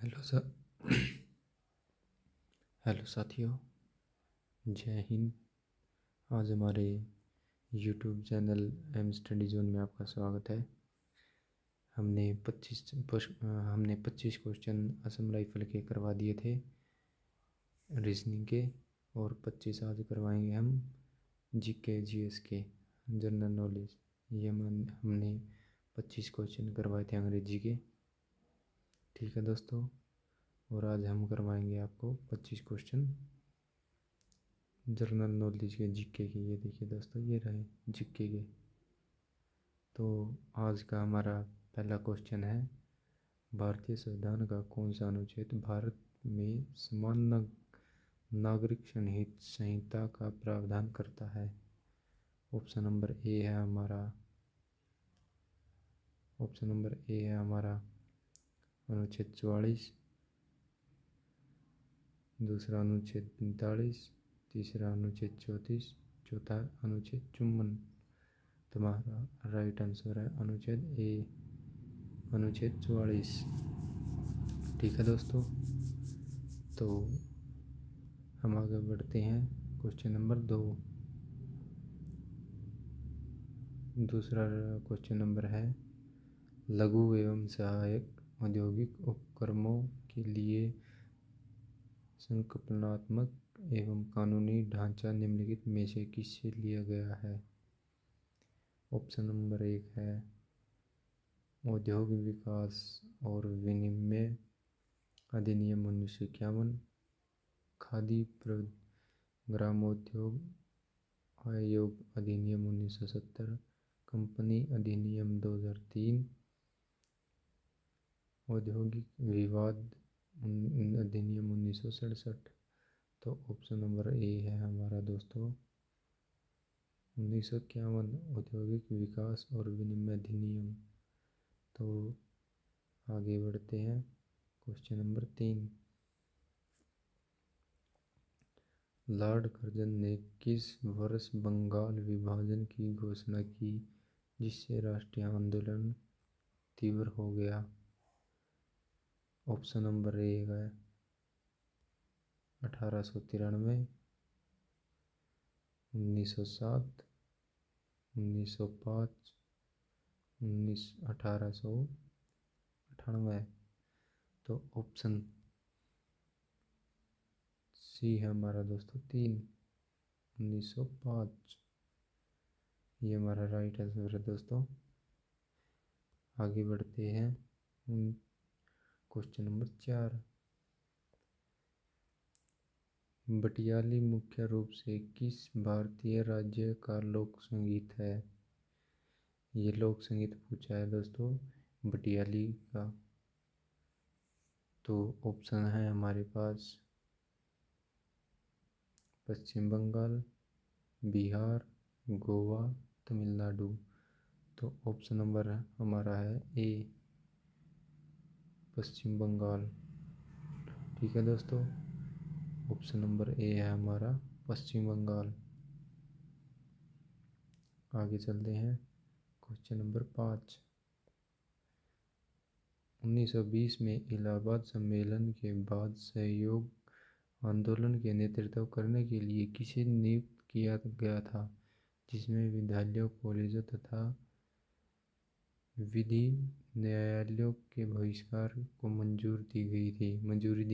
Hello sir. Hello साथियों, जय हिंद। आज हमारे YouTube channel M study zone में आपका स्वागत है। हमने 25 क्वेश्चन असम राइफल के करवा दिए थे रीजनिंग के, और 25 आज करवाएंगे हम जीके जीएस के, जनरल नॉलेज। ये हमने 25 क्वेश्चन करवाए थे अंग्रेजी के। ठीक है दोस्तों, और आज हम करवाएंगे आपको 25 क्वेश्चन जनरल नॉलेज के, जीके के। ये देखिए दोस्तों, ये रहे जीके के। तो आज का हमारा पहला क्वेश्चन है, भारतीय संविधान का कौन सा अनुच्छेद भारत में समान नागरिक संहिता का प्रावधान करता है? ऑप्शन नंबर ए है हमारा अनुच्छेद 44, दूसरा अनुच्छेद 45, तीसरा अनुच्छेद 34, चौथा अनुच्छेद 54। तुम्हारा राइट आंसर है अनुच्छेद 44। ठीक है दोस्तों, तो हम आगे बढ़ते हैं। Question number 2। दूसरा क्वेश्चन नंबर है, लघु एवं सहायक औद्योगिक उपक्रमों के लिए संकल्पनात्मक एवं कानूनी ढांचा निम्नलिखित में से किससे लिया गया है? ऑप्शन नंबर 1 है औद्योगिक विकास और विनिमय अधिनियम 1951, खादी ग्रामोद्योग आयोग अधिनियम 1970, कंपनी अधिनियम 2003, औद्योगिक विवाद अधिनियम 1967। तो ऑप्शन नंबर ए है हमारा दोस्तों 1951, औद्योगिक विकास और विनिमय अधिनियम। तो आगे बढ़ते हैं। क्वेश्चन नंबर 3, लॉर्ड कर्जन ने किस वर्ष बंगाल विभाजन की घोषणा की जिससे राष्ट्रीय आंदोलन तीव्र हो गया? ऑप्शन नंबर ए है 1893, 1907, 1905, 1898। तो ऑप्शन सी है हमारा दोस्तों 3, 1905। ये हमारा राइट आंसर है दोस्तों। आगे बढ़ते हैं। क्वेश्चन नंबर 4, बटियाली मुख्य रूप से किस भारतीय राज्य का लोक संगीत है? ये लोक संगीत पूछा है दोस्तों बटियाली का। तो ऑप्शन है हमारे पास पश्चिम बंगाल, बिहार, गोवा, तमिलनाडु। तो ऑप्शन नंबर हमारा है ए, पश्चिम बंगाल। ठीक है दोस्तों, ऑप्शन नंबर ए है हमारा पश्चिम बंगाल। आगे चलते हैं। क्वेश्चन नंबर 5, 1920 में इलाहाबाद सम्मेलन के बाद सहयोग आंदोलन के नेतृत्व करने के लिए किसे नियुक्त किया गया था, जिसमें विद्यालयों, कॉलेजों तथा विधि न्यायालयों के बहिष्कार को मंजूरी दी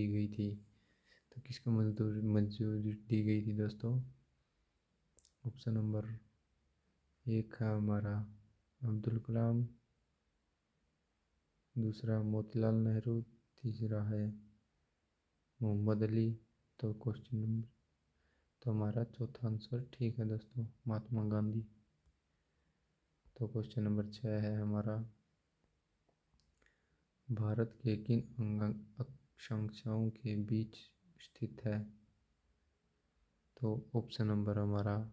गई थी? तो किसको मंजूरी दी गई थी दोस्तों? ऑप्शन नंबर 1 है हमारा अब्दुल कलाम, दूसरा मोतीलाल नेहरू, तीसरा है मोहम्मद अली। तो क्वेश्चन नंबर, तो हमारा चौथा आंसर ठीक है दोस्तों, महात्मा गांधी। तो क्वेश्चन नंबर 6 है हमारा, भारत के किन अक्षांशों के बीच स्थित है? तो ऑप्शन नंबर हमारा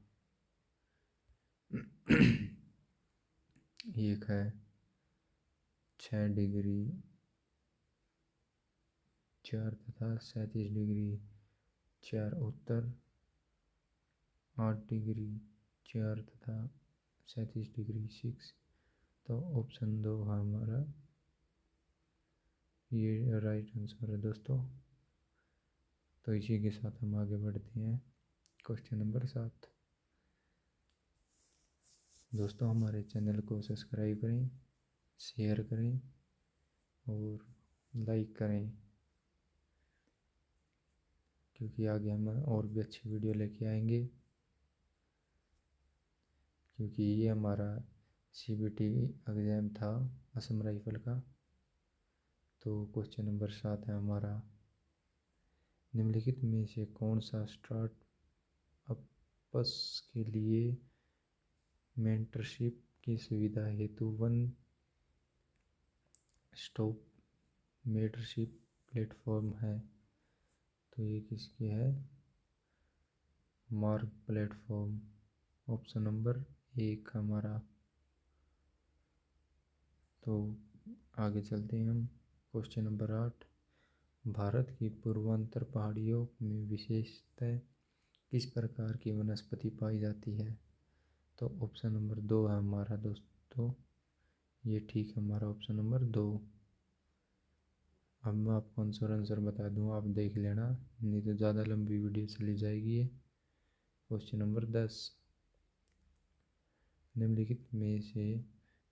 1 है 6 डिग्री 4 तथा 37 डिग्री 4 उत्तर, 8 डिग्री 4 तथा 37 डिग्री 6। तो ऑप्शन 2 है हमारा ये राइट आंसर है दोस्तों। तो इसी के साथ हम आगे बढ़ते हैं क्वेश्चन नंबर 7। दोस्तों हमारे चैनल को सब्सक्राइब करें, शेयर करें और लाइक करें, क्योंकि आगे हम और भी अच्छी वीडियो लेके आएंगे। क्योंकि ये हमारा CBT एग्ज़ाम था असम राइफल का। तो क्वेश्चन नंबर 7 है हमारा, निम्नलिखित में से कौन सा स्टार्टअप्स के लिए मेंटरशिप की सुविधा हेतु वन स्टॉप मेंटरशिप प्लेटफॉर्म है? तो ये किसकी है? Mark platform. ऑप्शन नंबर 1 हमारा। तो आगे चलते हैं हम क्वेश्चन नंबर 8। भारत की पूर्वांचल पहाड़ियों में विशेषतः किस प्रकार की वनस्पति पाई जाती है? तो ऑप्शन नंबर 2 है हमारा दोस्तों, ये ठीक है हमारा ऑप्शन नंबर 2। अब मैं आपको आंसर बता दूँ, आप देख लेना, नहीं तो ज़्यादा लंबी वीडियो चली जाएगी ये। क्वेश्चन नंबर 10, निम्नलिखित में से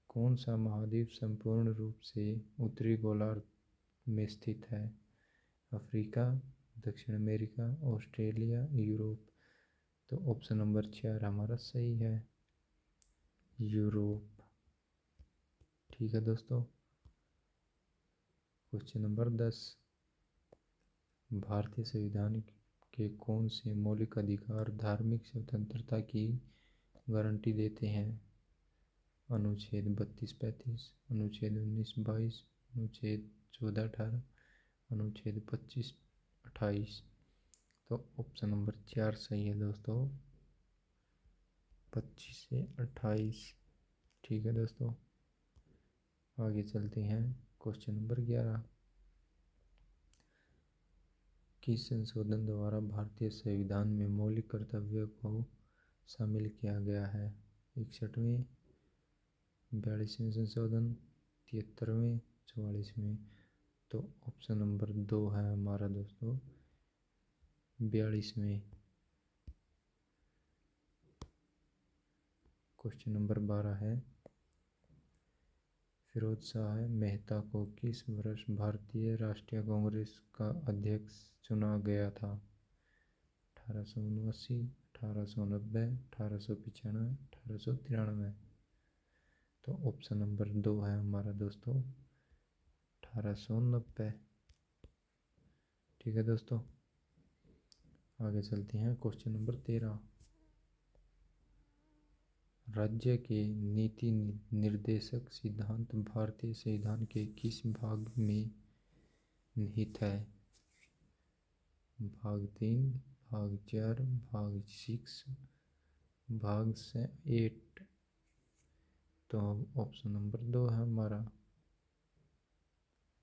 कौन सा महाद्वीप संपूर्ण रूप से उत्तरी गोलार्ध में स्थित है? अफ्रीका, दक्षिण अमेरिका, ऑस्ट्रेलिया, यूरोप। तो ऑप्शन नंबर 4 हमारा सही है, यूरोप। ठीक है दोस्तों। क्वेश्चन नंबर 10, भारतीय संविधान के कौन से मौलिक अधिकार धार्मिक स्वतंत्रता की गारंटी देते हैं? अनुच्छेद 32-35, अनुच्छेद 19-22, अनुच्छेद 14-18, अनुच्छेद 25-28। तो ऑप्शन नंबर 4 सही है दोस्तों, 25 से 28। ठीक है दोस्तों। आगे चलते हैं क्वेश्चन नंबर 11। किस संशोधन द्वारा भारतीय संविधान में मौलिक कर्तव्यों को शामिल किया गया है? 61वें, 42वें संशोधन, 73वें, 44वें। तो ऑप्शन नंबर 2 है हमारा दोस्तों, 42वें। क्वेश्चन नंबर 12 है, फिरोज शाह मेहता को किस वर्ष भारतीय राष्ट्रीय कांग्रेस का अध्यक्ष चुना गया था? 1879, 1890, 1895, 1893। तो ऑप्शन नंबर 2 है हमारा दोस्तों, 1890। ठीक है दोस्तों। आगे चलते हैं क्वेश्चन नंबर 13। राज्य के नीति निर्देशक सिद्धांत भारतीय संविधान के किस भाग में निहित है? भाग 3, भाग 4, भाग 6, भाग 8। तो ऑप्शन नंबर 2 है हमारा,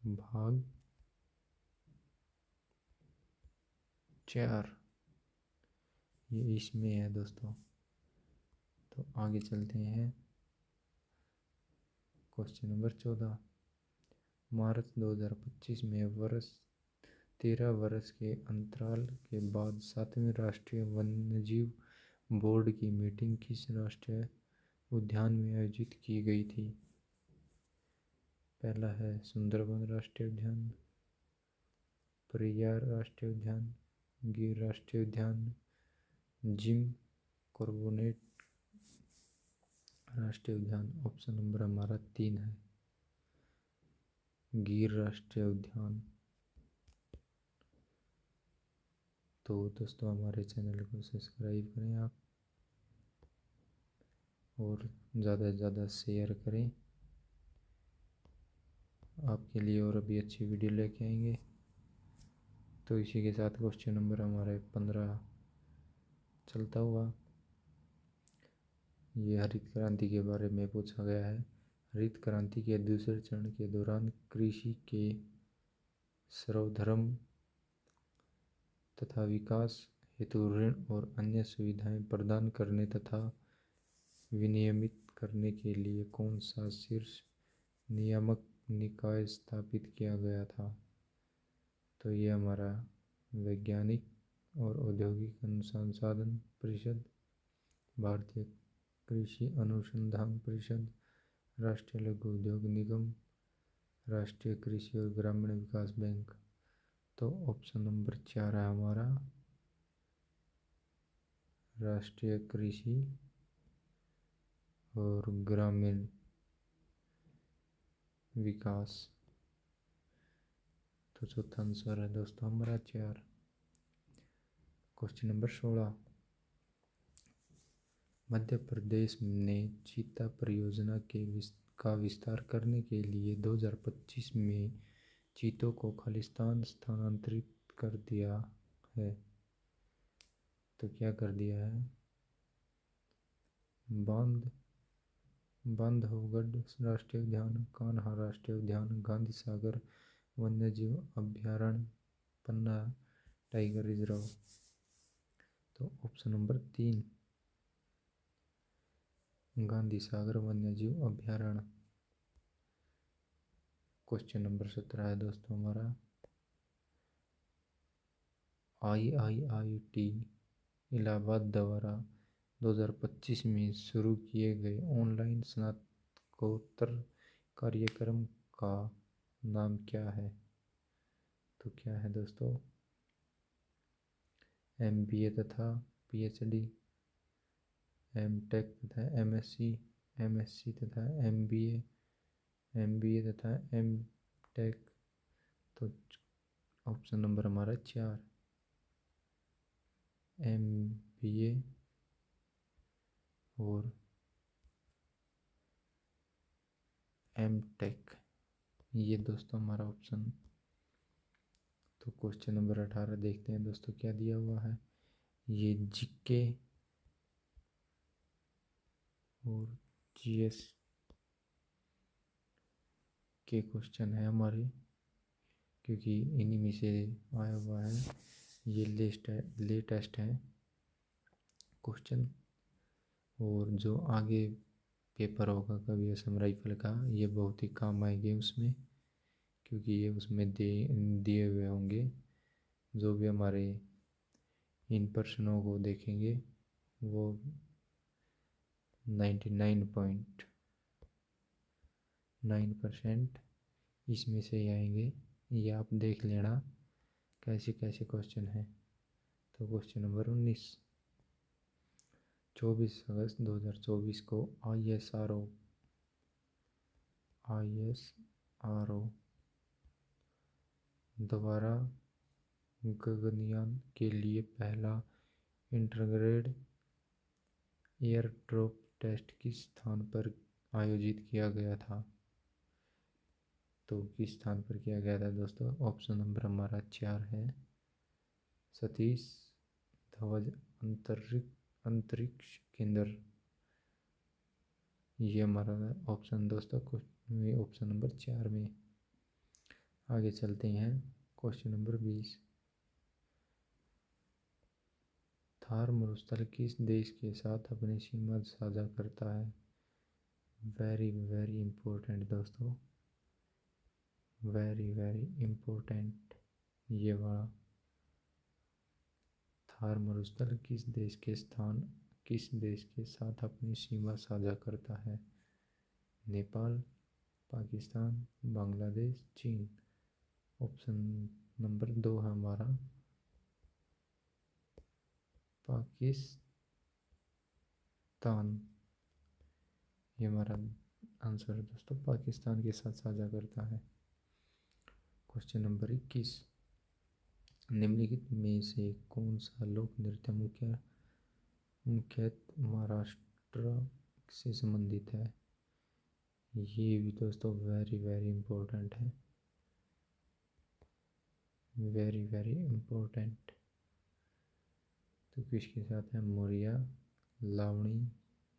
भाग 4, ये इसमें है दोस्तों। तो आगे चलते हैं क्वेश्चन नंबर 14। मार्च 2025 में 13 वर्ष के अंतराल के बाद 7वीं राष्ट्रीय वन्यजीव बोर्ड की मीटिंग किस राष्ट्रीय उद्यान में आयोजित की गई थी? पहला है सुंदरबन राष्ट्रीय उद्यान, पेरियार राष्ट्रीय उद्यान, गिर राष्ट्रीय उद्यान, जिम कॉर्बेट राष्ट्रीय उद्यान। ऑप्शन नंबर हमारा 3 है, गिर राष्ट्रीय उद्यान। तो दोस्तों हमारे चैनल को सब्सक्राइब करें आप, और ज़्यादा से ज़्यादा शेयर करें, आपके लिए और भी अच्छी वीडियो लेके आएंगे। तो इसी के साथ क्वेश्चन नंबर हमारे 15 चलता हुआ, ये हरित क्रांति के बारे में पूछा गया है। हरित क्रांति के दूसरे चरण के दौरान कृषि के सर्वधर्म तथा विकास हेतु ऋण और अन्य सुविधाएं प्रदान करने तथा विनियमित करने के लिए कौन सा शीर्ष नियामक निकाय स्थापित किया गया था? तो ये हमारा वैज्ञानिक और औद्योगिक अनुसंधान परिषद, भारतीय कृषि अनुसंधान परिषद, राष्ट्रीय लघु उद्योग निगम, राष्ट्रीय कृषि और ग्रामीण विकास बैंक। तो ऑप्शन नंबर 4 है हमारा राष्ट्रीय कृषि और ग्रामीण विकास। तो चौथा आंसर है दोस्तों हमारा 4। क्वेश्चन नंबर 16, मध्य प्रदेश ने चीता परियोजना का विस्तार करने के लिए 2025 में चीतों को खालिस्तान स्थानांतरित कर दिया है। तो क्या कर दिया है? बांधवगढ़ राष्ट्रीय उद्यान, कान्हा राष्ट्रीय उद्यान, गांधी सागर वन्यजीव अभयारण्य, पन्ना टाइगर रिजर्व। तो ऑप्शन नंबर 3 गांधी सागर वन्यजीव अभयारण्य। क्वेश्चन नंबर 17 है दोस्तों हमारा IIIT इलाहाबाद द्वारा 2025 में शुरू किए गए ऑनलाइन स्नातकोत्तर कार्यक्रम का नाम क्या है? तो क्या है दोस्तों? MBA तथा PhD, MTech तथा MSc तथा MBA तथा MTech। तो ऑप्शन नंबर हमारा 4 MBA और MTech, ये दोस्तों हमारा ऑप्शन। तो क्वेश्चन नंबर 18 देखते हैं दोस्तों क्या दिया हुआ है। ये जीके और GS के क्वेश्चन है हमारे, क्योंकि इन्हीं में से आया हुआ है। ये लेटेस्ट है क्वेश्चन, और जो आगे पेपर होगा कभी असम राइफल का, ये बहुत ही काम आएंगे उसमें, क्योंकि ये उसमें दिए हुए होंगे। जो भी हमारे इन प्रश्नों को देखेंगे वो 99.9% इसमें से ही आएंगे। ये आप देख लेना कैसे कैसे क्वेश्चन हैं। तो क्वेश्चन नंबर 19, 24 अगस्त 2024 को ISRO द्वारा गगनयान के लिए पहला इंटीग्रेटेड एयरड्रॉप टेस्ट किस स्थान पर आयोजित किया गया था? तो किस स्थान पर किया गया था दोस्तों? ऑप्शन नंबर हमारा 4 है सतीश धवन अंतरिक्ष केंद्र। ये हमारा ऑप्शन दोस्तों ऑप्शन नंबर 4 में। आगे चलते हैं क्वेश्चन नंबर 20, थार मरुस्थल किस देश के साथ अपनी सीमा साझा करता है? वेरी वेरी इम्पोर्टेंट दोस्तों, वेरी वेरी इम्पोर्टेंट। ये वाला थार मरुस्थल किस देश के साथ अपनी सीमा साझा करता है? नेपाल, पाकिस्तान, बांग्लादेश, चीन। ऑप्शन नंबर 2 है हमारा पाकिस्तान। ये हमारा आंसर है दोस्तों, पाकिस्तान के साथ साझा करता है। क्वेश्चन नंबर 21, निम्नलिखित में से कौन सा लोक नृत्य मुख्यतः महाराष्ट्र से संबंधित है? ये भी दोस्तों वेरी वेरी इम्पोर्टेंट है, वेरी वेरी इम्पोर्टेंट। तो किसके साथ है? मोरिया, लावणी,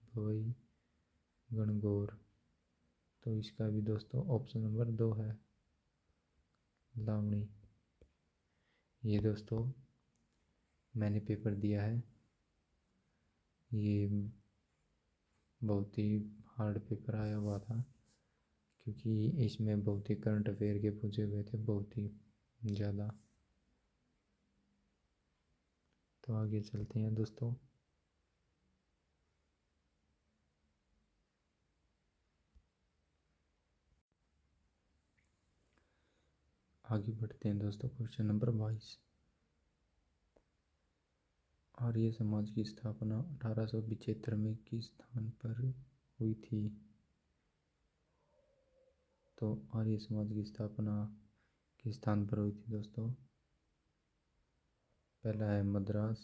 भवई, गणगौर। तो इसका भी दोस्तों ऑप्शन नंबर 2 है लावणी। ये दोस्तों मैंने पेपर दिया है, ये बहुत ही हार्ड पेपर आया हुआ था, क्योंकि इसमें बहुत ही करंट अफेयर के पूछे हुए थे, बहुत ही ज़्यादा। तो आगे चलते हैं दोस्तों। आगे बढ़ते हैं दोस्तों। Question number 22। आर्य समाज की स्थापना 1875 में किस स्थान पर हुई थी? तो आर्य समाज की स्थापना किस स्थान पर हुई थी दोस्तों? पहला है मद्रास,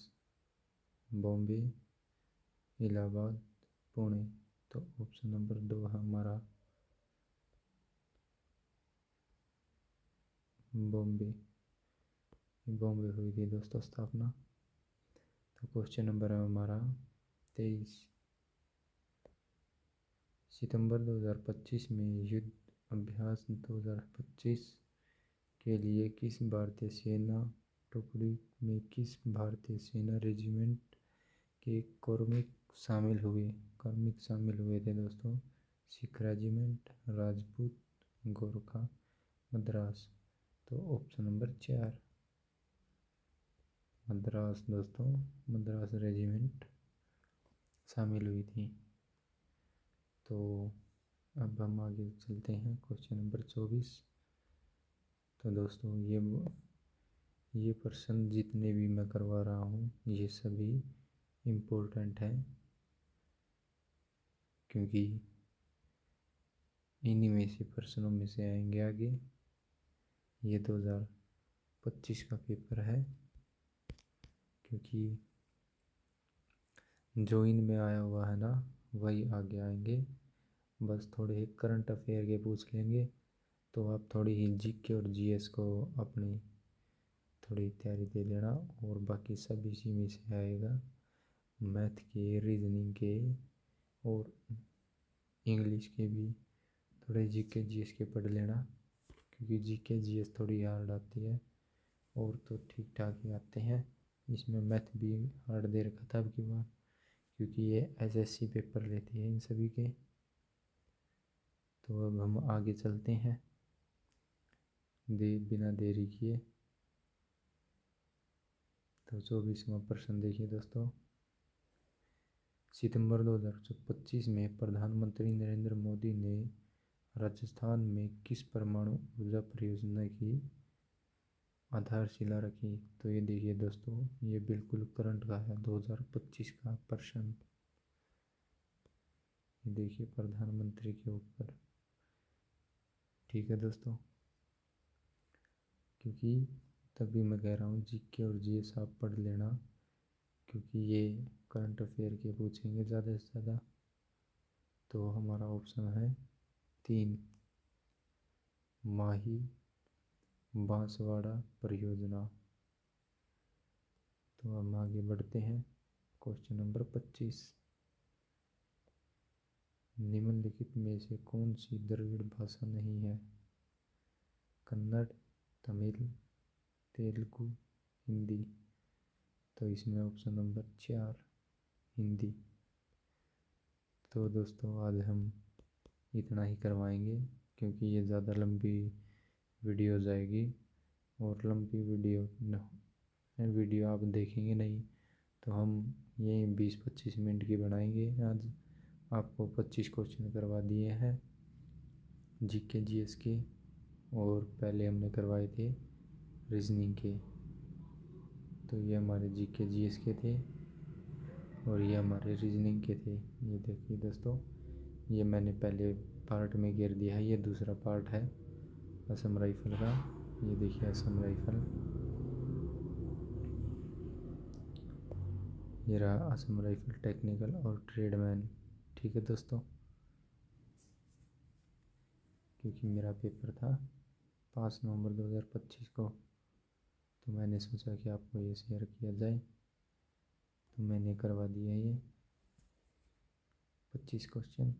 बॉम्बे, इलाहाबाद, पुणे। तो ऑप्शन नंबर 2 है हमारा बॉम्बे। बॉम्बे हुई थी दोस्तों स्थापना। तो क्वेश्चन नंबर है हमारा 23। सितंबर 2025 में युद्ध अभ्यास 2025 के लिए किस भारतीय सेना टुकड़ी में किस भारतीय सेना रेजिमेंट के कार्मिक शामिल हुए थे दोस्तों? सिख रेजिमेंट, राजपूत, गोरखा, मद्रास। तो ऑप्शन नंबर 4 मद्रास दोस्तों, मद्रास रेजिमेंट शामिल हुई थी। तो अब हम आगे चलते हैं। Question number 24। तो दोस्तों ये प्रश्न जितने भी मैं करवा रहा हूँ ये सभी इम्पोर्टेंट हैं, क्योंकि इन्हीं में से प्रश्नों में से आएंगे आगे। ये 2025 का पेपर है, क्योंकि जो इनमें आया हुआ है ना वही आगे आएंगे। बस थोड़े ही करंट अफेयर के पूछ लेंगे, तो आप थोड़ी ही जीके और जीएस को अपनी थोड़ी तैयारी दे देना, और बाकी सब इसी में से आएगा। मैथ के, रीजनिंग के और इंग्लिश के भी थोड़े जीके जीएस के पढ़ लेना, क्योंकि जीके जीएस थोड़ी हार्ड आती है और तो ठीक ठाक ही आते हैं। इसमें मैथ भी हार्ड दे रखा था अब की बार, क्योंकि ये एसएससी पेपर लेती है इन सभी के। तो अब हम आगे चलते हैं बिना देरी किए। तो 24वां प्रश्न देखिए दोस्तों। सितंबर 2025 में प्रधानमंत्री नरेंद्र मोदी ने राजस्थान में किस परमाणु ऊर्जा परियोजना की आधारशिला रखी? तो ये देखिए दोस्तों, ये बिल्कुल करंट का है, 2025 का प्रश्न। ये देखिए प्रधानमंत्री के ऊपर, ठीक है दोस्तों। क्योंकि तभी मैं कह रहा हूँ जीके और जीएस आप पढ़ लेना, क्योंकि ये करंट अफेयर के पूछेंगे ज़्यादा से ज़्यादा। तो हमारा ऑप्शन है 3 माही बांसवाड़ा परियोजना। तो हम आगे बढ़ते हैं। Question number 25। निम्नलिखित में से कौन सी द्रविड़ भाषा नहीं है? कन्नड़, तमिल, तेलुगु, हिंदी। तो इसमें ऑप्शन नंबर 4 हिंदी। तो दोस्तों आज हम इतना ही करवाएंगे, क्योंकि ये ज़्यादा लंबी वीडियो जाएगी, और लंबी वीडियो आप देखेंगे नहीं, तो हम यही 20-25 मिनट की बनाएंगे। आज आपको 25 क्वेश्चन करवा दिए हैं जीके जीएस के, और पहले हमने करवाए थे रीजनिंग के। तो ये हमारे जीके जीएस के थे और ये हमारे रीजनिंग के थे। ये देखिए दोस्तों, ये मैंने पहले पार्ट में घेर दिया है, ये दूसरा पार्ट है असम राइफल का। ये देखिए असम राइफल, ये रहा असम राइफल टेक्निकल और ट्रेडमैन। ठीक है दोस्तों, क्योंकि मेरा पेपर था 5 नवंबर 2025 को, तो मैंने सोचा कि आपको ये शेयर किया जाए, तो मैंने करवा दिया ये 25 क्वेश्चन।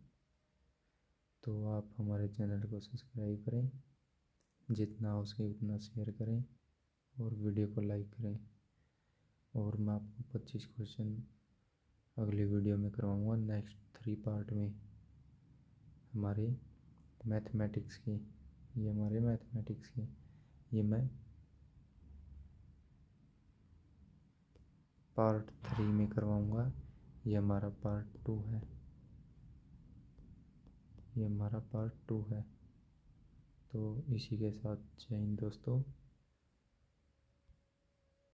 तो आप हमारे चैनल को सब्सक्राइब करें, जितना हो सके उतना शेयर करें और वीडियो को लाइक करें। और मैं आपको 25 क्वेश्चन अगली वीडियो में करवाऊँगा, नेक्स्ट 3 पार्ट में हमारे मैथमेटिक्स की, ये हमारे मैथमेटिक्स की, ये मैं पार्ट 3 में करवाऊँगा। ये हमारा पार्ट 2 है, ये हमारा पार्ट 2 है। तो इसी के साथ जय हिंद दोस्तों।